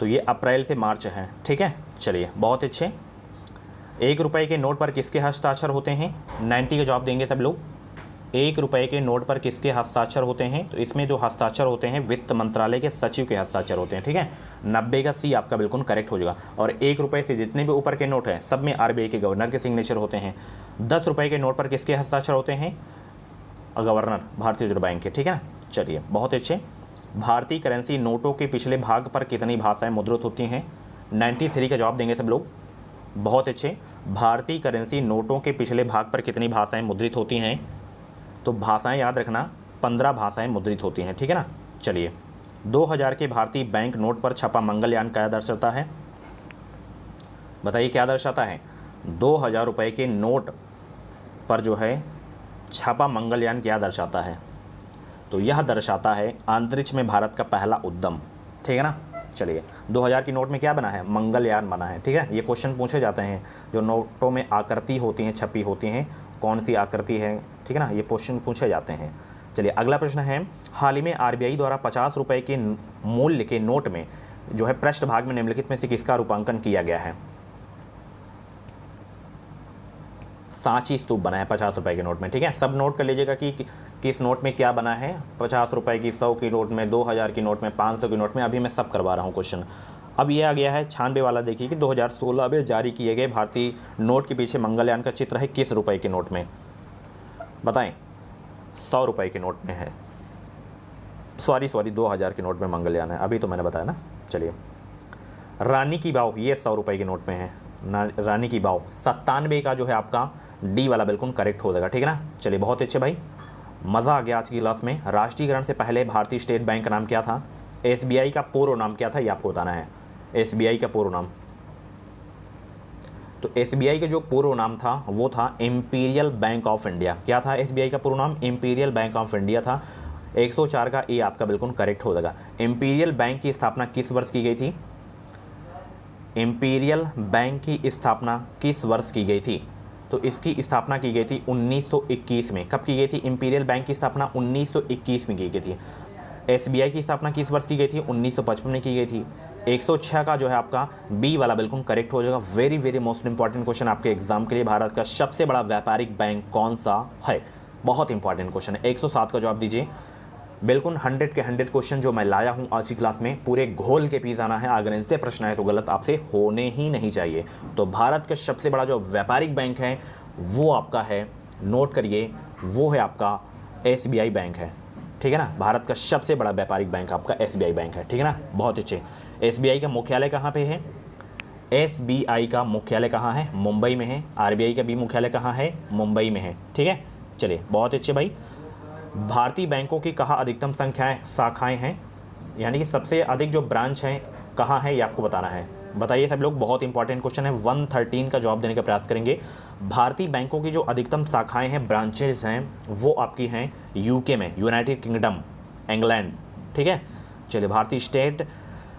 तो ये अप्रैल से मार्च है, ठीक है। चलिए, बहुत अच्छे। 1 रुपए के नोट पर किसके हस्ताक्षर होते हैं? 90 का जवाब देंगे सब लोग। 1 रुपए के नोट पर किसके हस्ताक्षर होते हैं? तो इसमें जो हस्ताक्षर होते हैं वित्त मंत्रालय के सचिव के हस्ताक्षर होते हैं, ठीक है। 90 का सी आपका बिल्कुल करेक्ट हो जाएगा। और 1 रुपए से जितने भी ऊपर के नोट हैं सब में आरबीआई के गवर्नर के सिग्नेचर होते हैं। 10 रुपए के नोट पर किसके हस्ताक्षर होते हैं? गवर्नर भारतीय रिजर्व बैंक के, ठीक है ना। चलिए, बहुत अच्छे। भारतीय करेंसी नोटों के पिछले भाग पर कितनी भाषाएं मुद्रित होती हैं? 93 का जवाब देंगे सब लोग। बहुत अच्छे। भारतीय करेंसी नोटों के पिछले भाग पर कितनी भाषाएं मुद्रित होती हैं? तो भाषाएं याद रखना, 15 भाषाएं मुद्रित होती हैं, ठीक है ना। चलिए, 2000 के भारतीय बैंक नोट पर छपा मंगलयान क्या दर्शाता है? बताइए क्या दर्शाता है? 2000 रुपये के नोट पर जो है छपा मंगलयान क्या दर्शाता है? तो यह दर्शाता है अंतरिक्ष में भारत का पहला उद्यम, ठीक है ना। चलिए, 2000 की नोट में क्या बना है? मंगलयान बना है, ठीक है। ये क्वेश्चन पूछे जाते हैं, जो नोटों में आकृति होती हैं, छपी होती हैं, कौन सी आकृति है, ठीक है ना, ये क्वेश्चन पूछे जाते हैं। चलिए, अगला प्रश्न है, हाल ही में आरबीआई द्वारा 50 रुपये के मूल्य के नोट में जो है पृष्ठभाग में निम्नलिखित में से किसका रूपांकन किया गया है? सांची स्तूप बना है 50 रुपए के नोट में, ठीक है। सब नोट कर लीजिएगा कि किस नोट में क्या बना है। 50 रुपए की, 100 की नोट में, 2000 की नोट में, 500 की नोट में, अभी मैं सब करवा रहा हूँ क्वेश्चन। अब ये आ गया है 96 वाला, देखिए कि 2016 में जारी किए गए भारतीय नोट के पीछे मंगलयान का चित्र है किस रुपए के नोट में? बताएं। 100 रुपए के नोट में है, सॉरी 2000 के नोट में मंगलयान है, अभी तो मैंने बताया ना। चलिए, रानी की वाव, ये 100 रुपए के नोट में है, रानी की वाव। 97 का जो है आपका डी वाला बिल्कुल करेक्ट हो जाएगा, ठीक है ना। चलिए, बहुत अच्छे भाई, मज़ा आ गया आज की क्लास में। राष्ट्रीयकरण से पहले भारतीय स्टेट बैंक का नाम क्या था? एसबीआई का पूर्व नाम क्या था, ये आपको बताना है। एसबीआई का पूर्व नाम, तो एसबीआई का जो पूर्व नाम था वो था इंपीरियल बैंक ऑफ इंडिया। क्या था एसबीआई का पूर्व नाम? इंपीरियल बैंक ऑफ इंडिया था। 104 का ए आपका बिल्कुल करेक्ट हो जाएगा। इंपीरियल बैंक की स्थापना किस वर्ष की गई थी? इंपीरियल बैंक की स्थापना किस वर्ष की गई थी? तो इसकी स्थापना की गई थी 1921 में। कब की गई थी? इंपीरियल बैंक की स्थापना 1921 में की गई थी। एसबीआई की स्थापना किस वर्ष की गई थी? 1955 में की गई थी। 106 का जो है आपका बी वाला बिल्कुल करेक्ट हो जाएगा। Very very most important question आपके एग्जाम के लिए। भारत का सबसे बड़ा व्यापारिक बैंक कौन सा है? बहुत इंपॉर्टेंट क्वेश्चन है। 107 का जवाब दीजिए। बिल्कुल 100 के 100 क्वेश्चन जो मैं लाया हूं आज की क्लास में, पूरे घोल के पी जाना है। अगर इनसे प्रश्न आए तो गलत आपसे होने ही नहीं चाहिए। तो भारत का सबसे बड़ा जो व्यापारिक बैंक है वो आपका है, नोट करिए, वो है आपका एसबीआई बैंक है। ठीक है ना, भारत का सबसे बड़ा व्यापारिक बैंक आपका एसबीआई बैंक है। ठीक है ना, बहुत अच्छे। एसबीआई का मुख्यालय कहाँ पे है? एसबीआई का मुख्यालय कहाँ है? मुंबई में है। आरबीआई का भी मुख्यालय कहाँ है? मुंबई में है। ठीक है, चलिए बहुत अच्छे भाई। भारतीय बैंकों की कहाँ अधिकतम शाखाएं हैं, यानी कि सबसे अधिक जो ब्रांच हैं कहाँ है, ये आपको बताना है। बताइए सब लोग, बहुत इंपॉर्टेंट क्वेश्चन है। 113 का जवाब देने का प्रयास करेंगे। भारतीय बैंकों की जो अधिकतम शाखाएं हैं, ब्रांचेज हैं, वो आपकी हैं यूके में, यूनाइटेड किंगडम, इंग्लैंड। ठीक है, चलिए। भारतीय स्टेट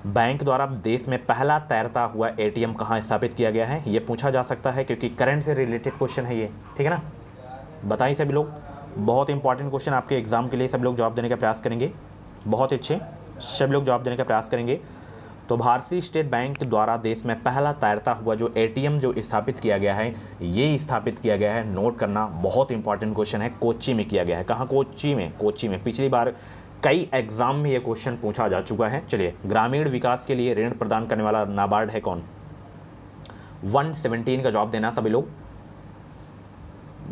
बैंक द्वारा देश में पहला तैरता हुआ एटीएम कहाँ स्थापित किया गया है? ये पूछा जा सकता है क्योंकि करंट से रिलेटेड क्वेश्चन है ये। ठीक है ना, बताइए सभी लोग, बहुत इंपॉर्टेंट क्वेश्चन आपके एग्जाम के लिए। सब लोग जवाब देने का प्रयास करेंगे। बहुत अच्छे, सब लोग जवाब देने का प्रयास करेंगे। तो भारतीय स्टेट बैंक द्वारा देश में पहला तैरता हुआ जो एटीएम जो स्थापित किया गया है, ये स्थापित किया गया है, नोट करना, बहुत इंपॉर्टेंट क्वेश्चन है, कोच्चि में किया गया है। कहाँ? कोच्चि में। कोच्चि में पिछली बार कई एग्जाम में ये क्वेश्चन पूछा जा चुका है। चलिए, ग्रामीण विकास के लिए ऋण प्रदान करने वाला नाबार्ड है कौन? 117 का जवाब देना सभी लोग।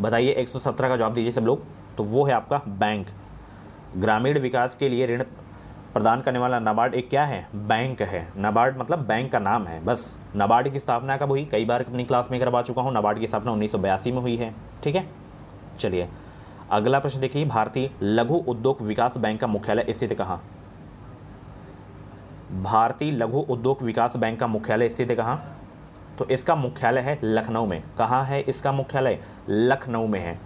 बताइए, 117 का जवाब दीजिए सब लोग। तो वो है आपका बैंक। ग्रामीण विकास के लिए ऋण प्रदान करने वाला नाबार्ड एक क्या है? बैंक है। नाबार्ड मतलब बैंक का नाम है बस। नाबार्ड की स्थापना कब हुई? कई बार अपनी क्लास में करवा चुका हूँ। नाबार्ड की स्थापना 1982 में हुई है। ठीक है, चलिए अगला प्रश्न देखिए। भारतीय लघु उद्योग विकास बैंक का मुख्यालय स्थित कहाँ? भारतीय लघु उद्योग विकास बैंक का मुख्यालय स्थित कहाँ? तो इसका मुख्यालय है लखनऊ में। कहाँ है इसका मुख्यालय? लखनऊ में है।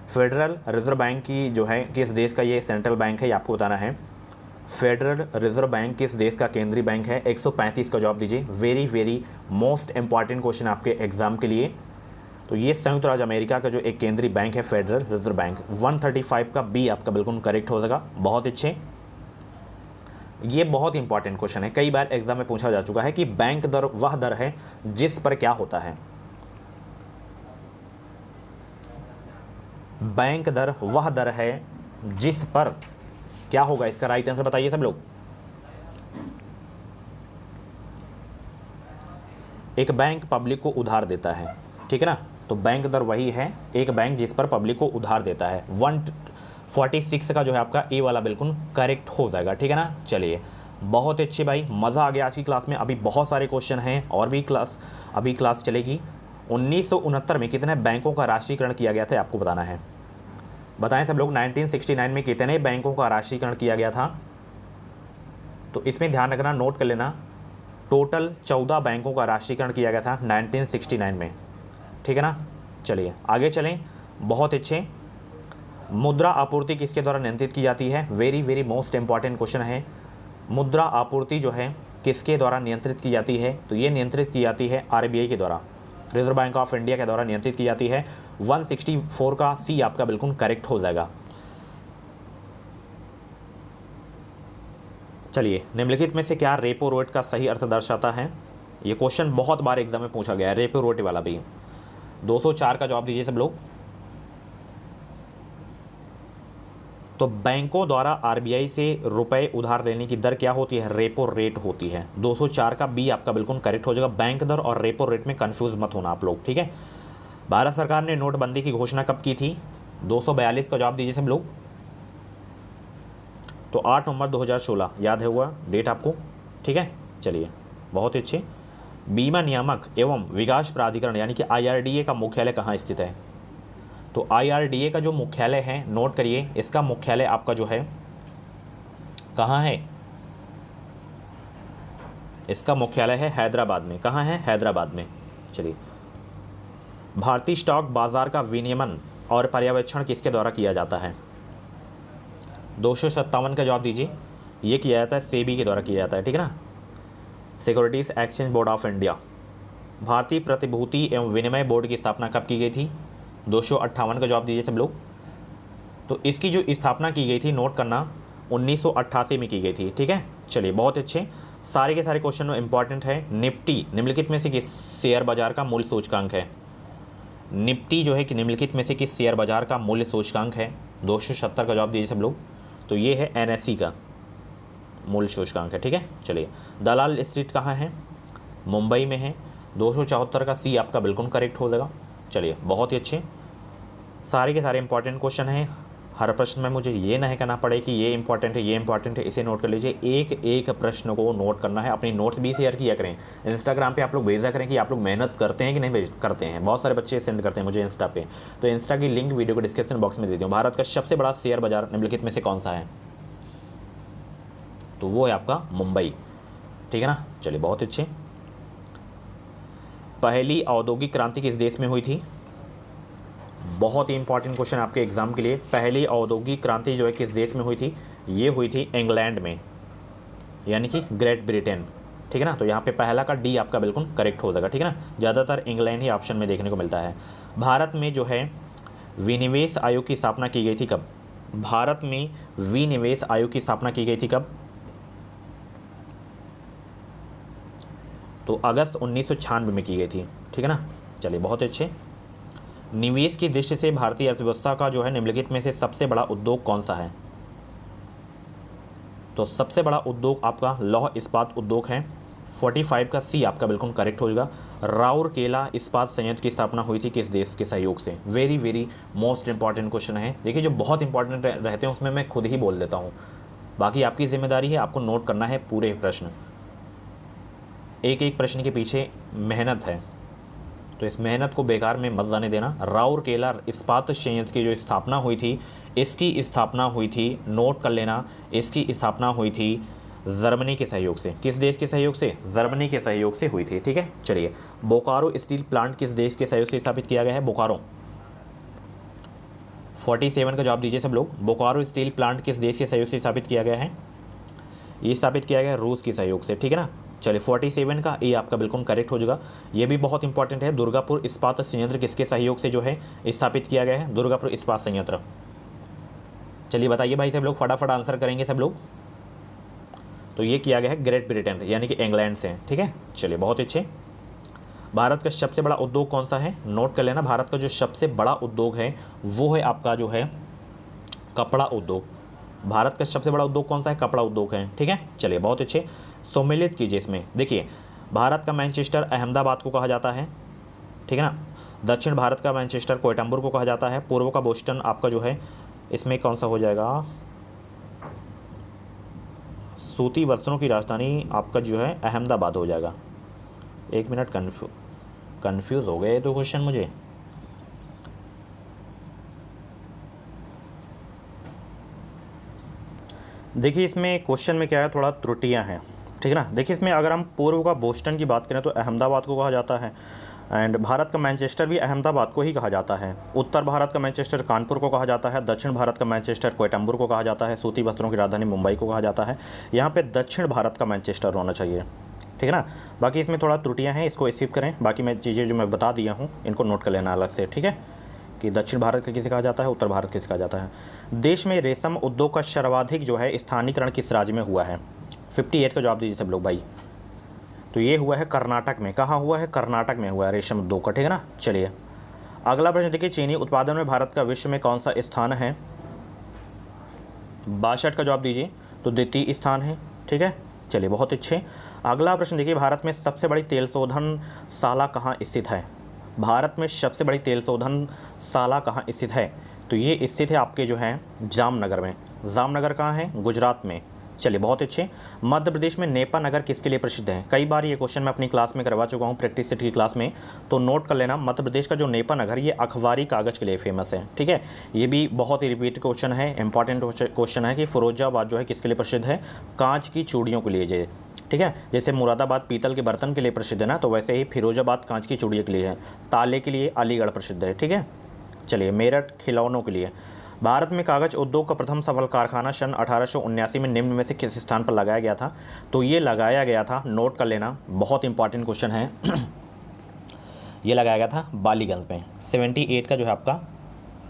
फेडरल रिजर्व बैंक की जो है किस देश का ये सेंट्रल बैंक है, ये आपको बताना है। फेडरल रिजर्व बैंक किस देश का केंद्रीय बैंक है? 135 का जवाब दीजिए। Very very most important question आपके एग्जाम के लिए। तो ये संयुक्त राज्य अमेरिका का जो एक केंद्रीय बैंक है, फेडरल रिजर्व बैंक। 135 का बी आपका बिल्कुल करेक्ट हो जाएगा। बहुत अच्छे, ये बहुत इंपॉर्टेंट क्वेश्चन है, कई बार एग्जाम में पूछा जा चुका है कि बैंक दर वह दर है जिस पर क्या होता है? बैंक दर वह दर है जिस पर क्या होगा? इसका राइट आंसर बताइए सब लोग। एक बैंक पब्लिक को उधार देता है, ठीक है ना, तो बैंक दर वही है, एक बैंक जिस पर पब्लिक को उधार देता है। 146 का जो है आपका ए वाला बिल्कुल करेक्ट हो जाएगा। ठीक है ना, चलिए बहुत अच्छे भाई, मज़ा आ गया आज की क्लास में। अभी बहुत सारे क्वेश्चन हैं और भी अभी क्लास चलेगी। 1969 में कितने बैंकों का राष्ट्रीयकरण किया गया था, आपको बताना है। बताएं सब लोग, 1969 में कितने बैंकों का राष्ट्रीयकरण किया गया था? तो इसमें ध्यान रखना, नोट कर लेना, टोटल 14 बैंकों का राष्ट्रीयकरण किया गया था 1969 में। ठीक है ना, चलिए आगे चलें। बहुत अच्छे। मुद्रा आपूर्ति किसके द्वारा नियंत्रित की जाती है? Very very most important question है। मुद्रा आपूर्ति जो है किसके द्वारा नियंत्रित की जाती है? तो ये नियंत्रित की जाती है आरबीआई के द्वारा, रिजर्व बैंक ऑफ इंडिया के द्वारा नियंत्रित की जाती है। 164 का सी आपका बिल्कुल करेक्ट हो जाएगा। चलिए, निम्नलिखित में से क्या रेपो रेट का सही अर्थ दर्शाता है? ये क्वेश्चन बहुत बार एग्जाम में पूछा गया है, रेपो रेट वाला भी। 204 का जवाब दीजिए सब लोग। तो बैंकों द्वारा आरबीआई से रुपए उधार लेने की दर क्या होती है? रेपो रेट होती है। 204 का बी आपका बिल्कुल करेक्ट हो जाएगा। बैंक दर और रेपो रेट में कंफ्यूज मत होना आप लोग, ठीक है। भारत सरकार ने नोटबंदी की घोषणा कब की थी? 242 का जवाब दीजिए सब लोग। तो 8 नवंबर 2016, याद है हुआ डेट आपको, ठीक है। चलिए बहुत अच्छे। बीमा नियामक एवं विकास प्राधिकरण यानी कि आईआरडीए का मुख्यालय कहाँ स्थित है? तो आईआरडीए का जो मुख्यालय है, नोट करिए, इसका मुख्यालय आपका जो है कहाँ है? इसका मुख्यालय है हैदराबाद में। कहाँ है? हैदराबाद में। चलिए, भारतीय स्टॉक बाजार का विनियमन और पर्यवेक्षण किसके द्वारा किया जाता है? 257 का जवाब दीजिए। ये किया जाता है सेबी के द्वारा किया जाता है, ठीक है ना। Securities exchange board of India. भारतीय प्रतिभूति एवं विनिमय बोर्ड की स्थापना कब की गई थी? 258 का जवाब दीजिए सब लोग। तो इसकी जो स्थापना की गई थी, नोट करना, 1988 में की गई थी। ठीक है, चलिए बहुत अच्छे। सारे के सारे क्वेश्चन इंपॉर्टेंट है। निफ्टी निम्नलिखित में से किस शेयर बाजार का मूल्य सूचकांक है? निफ्टी जो है कि निम्नलिखित में से किस शेयर बाजार का मूल्य सूचकांक है? 270 का जवाब दीजिए सब लोग। तो ये है एनएसई का मूल्य सूचकांक है। ठीक है, चलिए। दलाल स्ट्रीट कहाँ है? मुंबई में है। 274 का सी आपका बिल्कुल करेक्ट हो जाएगा। चलिए बहुत ही अच्छे। सारे के सारे इंपॉर्टेंट क्वेश्चन हैं। हर प्रश्न में मुझे ये नहीं कहना पड़े कि ये इंपॉर्टेंट है, ये इंपॉर्टेंट है, इसे नोट कर लीजिए। एक एक प्रश्न को नोट करना है। अपनी नोट्स भी शेयर किया करें। इंस्टाग्राम पे आप लोग भेजा करें कि आप लोग मेहनत करते हैं कि नहीं करते हैं। बहुत सारे बच्चे सेंड करते हैं मुझे इंस्टा पे। तो इंस्टा की लिंक वीडियो को डिस्क्रिप्शन बॉक्स में दे दूँ। भारत का सबसे बड़ा शेयर बाजार निम्नलिखित में से कौन सा है? तो वो है आपका मुंबई। ठीक है ना, चलिए बहुत अच्छे। पहली औद्योगिक क्रांति किस देश में हुई थी? बहुत ही इंपॉर्टेंट क्वेश्चन आपके एग्जाम के लिए। पहली औद्योगिक क्रांति जो है किस देश में हुई थी? ये हुई थी इंग्लैंड में, यानी कि ग्रेट ब्रिटेन। ठीक है ना, तो यहाँ पे पहला का डी आपका बिल्कुल करेक्ट हो जाएगा। ठीक है ना, ज़्यादातर इंग्लैंड ही ऑप्शन में देखने को मिलता है। भारत में जो है विनिवेश आयोग की स्थापना की गई थी कब? भारत में विनिवेश आयोग की स्थापना की गई थी कब? तो अगस्त 1996 में की गई थी। ठीक है ना, चलिए बहुत अच्छे। निवेश की दृष्टि से भारतीय अर्थव्यवस्था का जो है निम्नलिखित में से सबसे बड़ा उद्योग कौन सा है? तो सबसे बड़ा उद्योग आपका लौह इस्पात उद्योग है। 45 का सी आपका बिल्कुल करेक्ट हो जाएगा। राउरकेला इस्पात संयंत्र की स्थापना हुई थी किस देश के सहयोग से? Very very most important question है। देखिए, जो बहुत इंपॉर्टेंट रहते हैं उसमें मैं खुद ही बोल देता हूँ, बाकी आपकी जिम्मेदारी है, आपको नोट करना है पूरे प्रश्न। एक एक प्रश्न के पीछे मेहनत है, तो इस मेहनत को बेकार में मत जाने देना। राउरकेला इस्पात संयंत्र की जो स्थापना हुई थी, इसकी स्थापना हुई थी, नोट कर लेना, इसकी स्थापना हुई थी जर्मनी के सहयोग से। किस देश के सहयोग से? जर्मनी के सहयोग से हुई थी। ठीक है, चलिए। बोकारो स्टील प्लांट किस देश के सहयोग से स्थापित किया गया है? बोकारो। 47 का जवाब दीजिए सब लोग। बोकारो स्टील प्लांट किस देश के सहयोग से स्थापित किया गया है? ये स्थापित किया गया है रूस के सहयोग से। ठीक है ना, चलिए 47 का ए आपका बिल्कुल करेक्ट हो जाएगा। ये भी बहुत इंपॉर्टेंट है। दुर्गापुर इस्पात संयंत्र किसके सहयोग से जो है स्थापित किया गया है? दुर्गापुर इस्पात संयंत्र। चलिए बताइए भाई, सब लोग फटाफट आंसर करेंगे सब लोग। तो ये किया गया है ग्रेट ब्रिटेन यानी कि इंग्लैंड से। ठीक है, चलिए बहुत अच्छे। भारत का सबसे बड़ा उद्योग कौन सा है? नोट कर लेना। भारत का जो सबसे बड़ा उद्योग है वो है आपका जो है कपड़ा उद्योग। भारत का सबसे बड़ा उद्योग कौन सा है? कपड़ा उद्योग है। ठीक है, चलिए बहुत अच्छे। सम्मिलित कीजिए इसमें। देखिए, भारत का मैनचेस्टर अहमदाबाद को कहा जाता है। ठीक है ना, दक्षिण भारत का मैनचेस्टर कोयटम्बूर को कहा जाता है। पूर्व का बोस्टन आपका जो है इसमें कौन सा हो जाएगा? सूती वस्त्रों की राजधानी आपका जो है अहमदाबाद हो जाएगा। एक मिनट, कन्फ्यूज़ हो गए तो क्वेश्चन मुझे। देखिए, इसमें क्वेश्चन में क्या है, थोड़ा त्रुटियां हैं। ठीक है ना, देखिए इसमें अगर हम पूर्व का बोस्टन की बात करें तो अहमदाबाद को कहा जाता है, एंड भारत का मैनचेस्टर भी अहमदाबाद को ही कहा जाता है। उत्तर भारत का मैनचेस्टर कानपुर को कहा जाता है। दक्षिण भारत का मैनचेस्टर कोयटम्बूर को कहा जाता है। सूती वस्त्रों की राजधानी मुंबई को कहा जाता है। यहाँ पे दक्षिण भारत का मैनचेस्टर होना चाहिए। ठीक है ना, बाकी इसमें थोड़ा त्रुटियाँ हैं, इसको स्किप करें। बाकी मैं चीज़ें जो मैं बता दिया हूँ इनको नोट कर लेना अलग से। ठीक है, कि दक्षिण भारत का किसे कहा जाता है, उत्तर भारत किसे कहा जाता है। देश में रेशम उद्योग का सर्वाधिक जो है स्थानीकरण किस राज्य में हुआ है? 58 का जवाब दीजिए सब लोग भाई। तो ये हुआ है कर्नाटक में। कहाँ हुआ है? कर्नाटक में हुआ है रेशम उद्योग का। ठीक है ना, चलिए अगला प्रश्न देखिए। चीनी उत्पादन में भारत का विश्व में कौन सा स्थान है? 62 का जवाब दीजिए। तो द्वितीय स्थान है। ठीक है, चलिए बहुत अच्छे। अगला प्रश्न देखिए, भारत में सबसे बड़ी तेल शोधनशाला कहाँ स्थित है? भारत में सबसे बड़ी तेल शोधनशाला कहाँ स्थित है? तो ये स्थित है आपके जो है जामनगर में। जामनगर कहाँ है? गुजरात में। चलिए बहुत अच्छे। मध्य प्रदेश में नेपा नगर किसके लिए प्रसिद्ध है? कई बार ये क्वेश्चन मैं अपनी क्लास में करवा चुका हूँ, प्रैक्टिस सेट की क्लास में, तो नोट कर लेना। मध्य प्रदेश का जो नेपा नगर ये अखबारी कागज़ के लिए फेमस है। ठीक है, ये भी बहुत ही रिपीट क्वेश्चन है, इंपॉर्टेंट क्वेश्चन है कि फिरोजाबाद जो है किसके लिए प्रसिद्ध है? कांच की चूड़ियों के लिए। ठीक है, जैसे मुरादाबाद पीतल के बर्तन के लिए प्रसिद्ध है ना, तो वैसे ही फिरोजाबाद कांच की चूड़ियों के लिए है। ताले के लिए अलीगढ़ प्रसिद्ध है। ठीक है, चलिए मेरठ खिलौनों के लिए। भारत में कागज उद्योग का प्रथम सफल कारखाना सन 1879 में निम्न में से किस स्थान पर लगाया गया था? तो ये लगाया गया था, नोट कर लेना, बहुत इंपॉर्टेंट क्वेश्चन है ये लगाया गया था बालीगंज में। 78 का जो है आपका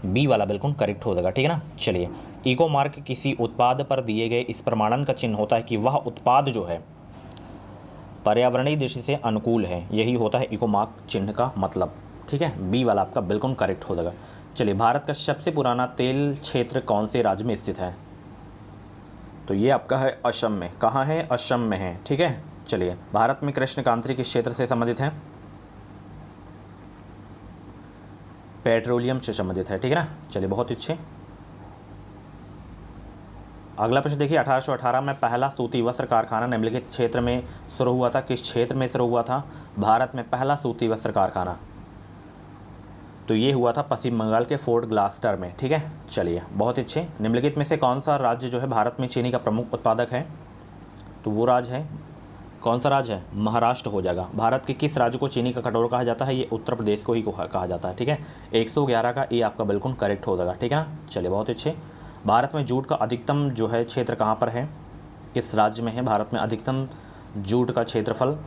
बी वाला बिल्कुल करेक्ट हो जाएगा, ठीक है ना। चलिए, इको मार्क किसी उत्पाद पर दिए गए इस प्रमाणन का चिन्ह होता है कि वह उत्पाद जो है पर्यावरणीय दृष्टि से अनुकूल है, यही होता है इको मार्क चिन्ह का मतलब, ठीक है। बी वाला आपका बिल्कुल करेक्ट हो जाएगा। चलिए, भारत का सबसे पुराना तेल क्षेत्र कौन से राज्य में स्थित है? तो ये आपका है असम में। कहाँ है? असम में है, ठीक है। चलिए, भारत में कृष्णकांत किस क्षेत्र से संबंधित है? पेट्रोलियम से संबंधित है, ठीक है ना। चलिए, बहुत अच्छे। अगला प्रश्न देखिए, 1818 में पहला सूती वस्त्र कारखाना निम्नलिखित क्षेत्र में शुरू हुआ था। किस क्षेत्र में शुरू हुआ था भारत में पहला सूती वस्त्र कारखाना? तो ये हुआ था पश्चिम बंगाल के फोर्ट ग्लास्टर में, ठीक है। चलिए, बहुत अच्छे। निम्नलिखित में से कौन सा राज्य जो है भारत में चीनी का प्रमुख उत्पादक है? तो वो राज्य है, कौन सा राज्य है? महाराष्ट्र हो जाएगा। भारत के किस राज्य को चीनी का कटोरा कहा जाता है? ये उत्तर प्रदेश को ही कहा जाता है, ठीक है। 111 का ये आपका बिल्कुल करेक्ट हो जाएगा, ठीक है ना। चलिए, बहुत अच्छे। भारत में जूट का अधिकतम जो है क्षेत्र कहाँ पर है? किस राज्य में है भारत में अधिकतम जूट का क्षेत्रफल?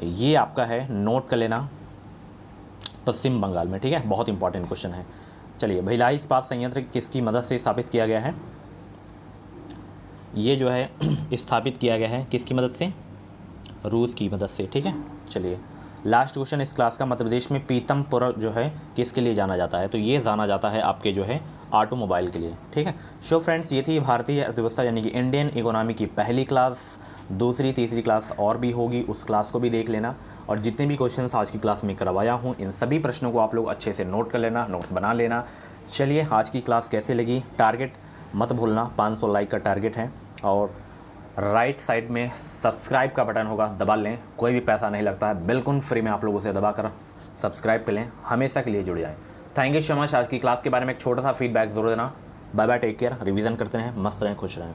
ये आपका है, नोट कर लेना, पश्चिम बंगाल में, ठीक है। बहुत इंपॉर्टेंट क्वेश्चन है। चलिए, भिलाई इस्पात संयंत्र किसकी मदद से स्थापित किया गया है? ये जो है स्थापित किया गया है किसकी मदद से? रूस की मदद से, ठीक है। चलिए, लास्ट क्वेश्चन इस क्लास का, मध्य प्रदेश में पीतमपुर जो है किसके लिए जाना जाता है? तो ये जाना जाता है आपके जो है ऑटोमोबाइल के लिए, ठीक है। सो फ्रेंड्स, ये थी भारतीय अर्थव्यवस्था यानी कि इंडियन इकोनॉमी की पहली क्लास। दूसरी तीसरी क्लास और भी होगी, उस क्लास को भी देख लेना। और जितने भी क्वेश्चंस आज की क्लास में करवाया हूँ, इन सभी प्रश्नों को आप लोग अच्छे से नोट कर लेना, नोट्स बना लेना। चलिए, आज की क्लास कैसे लगी? टारगेट मत भूलना, 500 लाइक का टारगेट है। और राइट साइड में सब्सक्राइब का बटन होगा, दबा लें, कोई भी पैसा नहीं लगता है, बिल्कुल फ्री में आप लोगों से दबा कर सब्सक्राइब कर लें, हमेशा के लिए जुड़ जाए। Thank you so much. आज की क्लास के बारे में एक छोटा सा फीडबैक जरूर देना। Bye bye, take care. Revision करते रहें, मस्त रहें, खुश रहें।